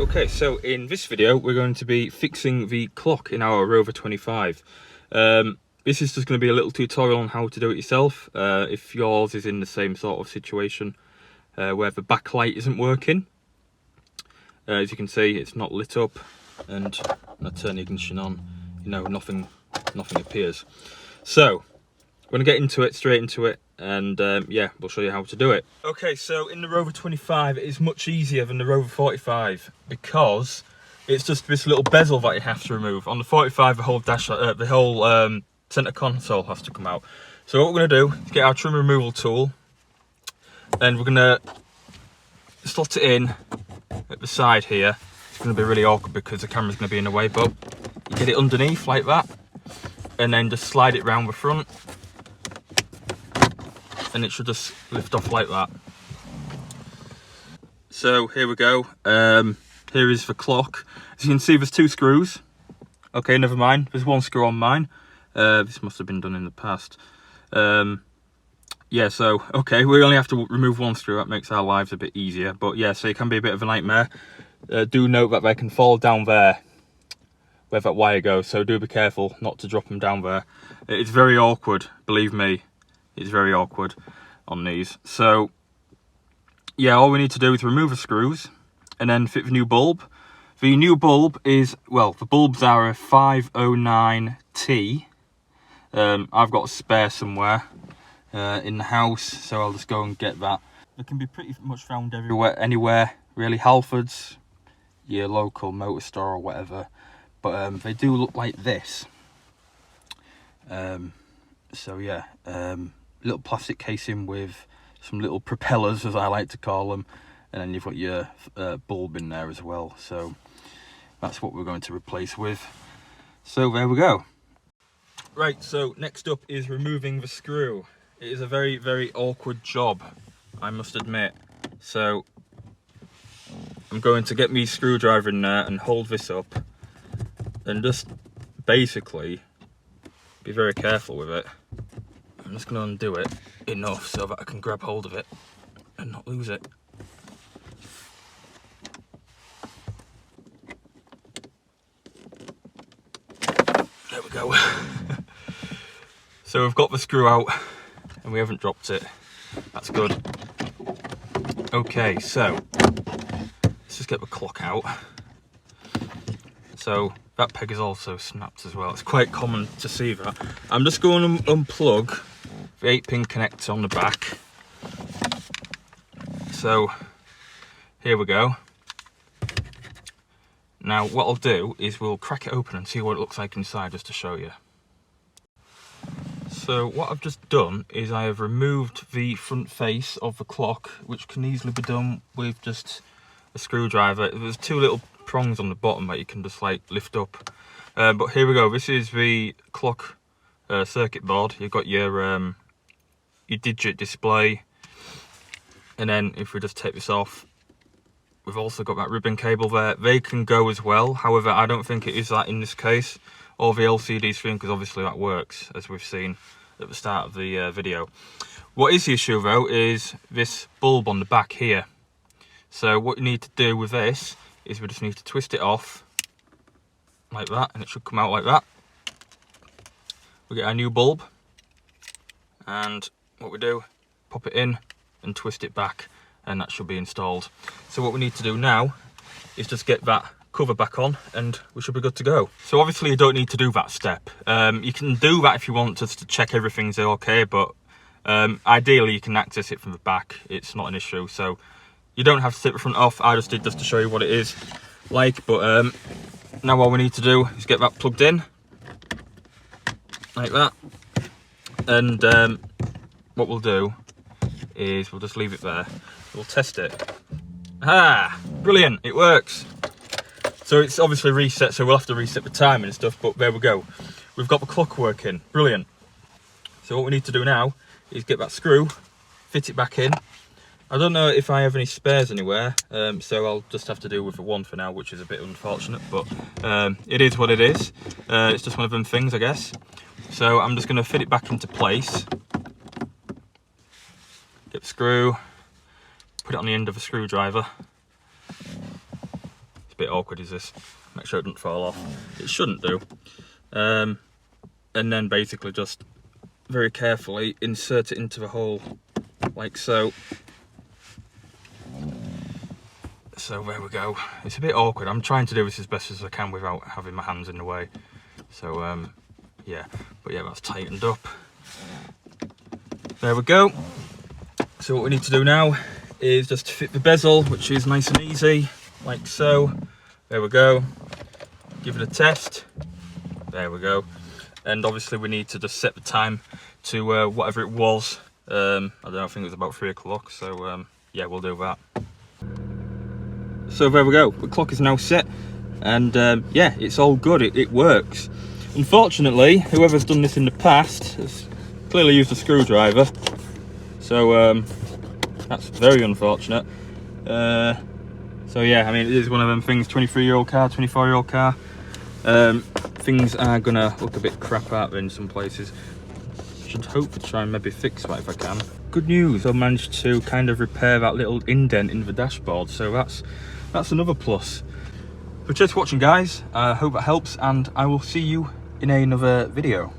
Okay, so in this video we're going to be fixing the clock in our Rover 25. This is just going to be a little tutorial on how to do it yourself. If yours is in the same sort of situation where the backlight isn't working. As you can see, it's not lit up, and when I turn the ignition on, you know, nothing appears. So we're going to get straight into it, and yeah, we'll show you how to do it. Okay, so in the Rover 25 it is much easier than the Rover 45 because it's just this little bezel that you have to remove. On the 45 the whole center console has to come out. So what we're going to do is get our trim removal tool, and we're going to slot it in at the side here. It's going to be really awkward because the camera's going to be in the way, but you get it underneath like that, and then just slide it round the front, and it should just lift off like that. So here we go. Here is the clock. As you can see, there's two screws. Okay, never mind, there's one screw on mine. This must have been done in the past. Yeah, so okay, we only have to remove one screw. That makes our lives a bit easier, but yeah, so it can be a bit of a nightmare. Do note that they can fall down there where that wire goes, so do be careful not to drop them down there. It's very awkward, believe me. It's very awkward on these. So yeah, all we need to do is remove the screws and then fit the new bulb. The new bulb is, well, the bulbs are a 509T. I've got a spare somewhere in the house, so I'll just go and get that. It can be pretty much found everywhere, anywhere really. Halfords, your local motor store or whatever, but they do look like this. So yeah, little plastic casing with some little propellers, as I like to call them, and then you've got your bulb in there as well. So that's what we're going to replace with. So there we go. Right, so next up is removing the screw. It is a very, very awkward job, I must admit. So I'm going to get me screwdriver in there and hold this up and just basically be very careful with it. I'm just going to undo it enough so that I can grab hold of it and not lose it. There we go. So we've got the screw out and we haven't dropped it. That's good. Okay, so let's just get the clock out. So that peg is also snapped as well. It's quite common to see that. I'm just going to unplug the 8-pin connector on the back. So here we go. Now what I'll do is we'll crack it open and see what it looks like inside, just to show you. So what I've just done is I have removed the front face of the clock, which can easily be done with just a screwdriver. There's two little prongs on the bottom that you can just like lift up. But here we go. This is the clock circuit board. You've got your digit display, and then if we just take this off, we've also got that ribbon cable there. They can go as well. However, I don't think it is that in this case, or the LCD screen, because obviously that works, as we've seen at the start of the video. What is the issue though is this bulb on the back here. So what you need to do with this is we just need to twist it off like that, and it should come out like that. We get our new bulb, and what we do, pop it in and twist it back, and that should be installed. So what we need to do now is just get that cover back on and we should be good to go. So obviously you don't need to do that step. You can do that if you want, just to check everything's okay, but ideally you can access it from the back. It's not an issue, so you don't have to take the front off. I just did just to show you what it is like. But now all we need to do is get that plugged in like that, and what we'll do is we'll just leave it there. We'll test it. Ah, brilliant, it works. So it's obviously reset, so we'll have to reset the timing and stuff, but there we go. We've got the clock working, brilliant. So what we need to do now is get that screw, fit it back in. I don't know if I have any spares anywhere, so I'll just have to do with the one for now, which is a bit unfortunate, but it is what it is. It's just one of them things, I guess. So I'm just going to fit it back into place. Get the screw, put it on the end of a screwdriver. a bit awkward is this. Make sure it doesn't fall off. It shouldn't do. And then basically just very carefully insert it into the hole like so. So there we go. It's a bit awkward. I'm trying to do this as best as I can without having my hands in the way. So yeah, but yeah, that's tightened up. There we go. So what we need to do now is just fit the bezel, which is nice and easy, like so. There we go. Give it a test. There we go. And obviously we need to just set the time to whatever it was. I don't know, I think it was about 3 o'clock. So yeah, we'll do that. So there we go. The clock is now set, and yeah, it's all good. It works. Unfortunately, whoever's done this in the past has clearly used a screwdriver. So that's very unfortunate. So yeah, I mean, it is one of them things, 23-year-old car, 24-year-old car. Things are gonna look a bit crap out in some places. Should hope to try and maybe fix that if I can. Good news, I managed to kind of repair that little indent in the dashboard, so that's another plus. But cheers for watching, guys. I hope that helps, and I will see you in another video.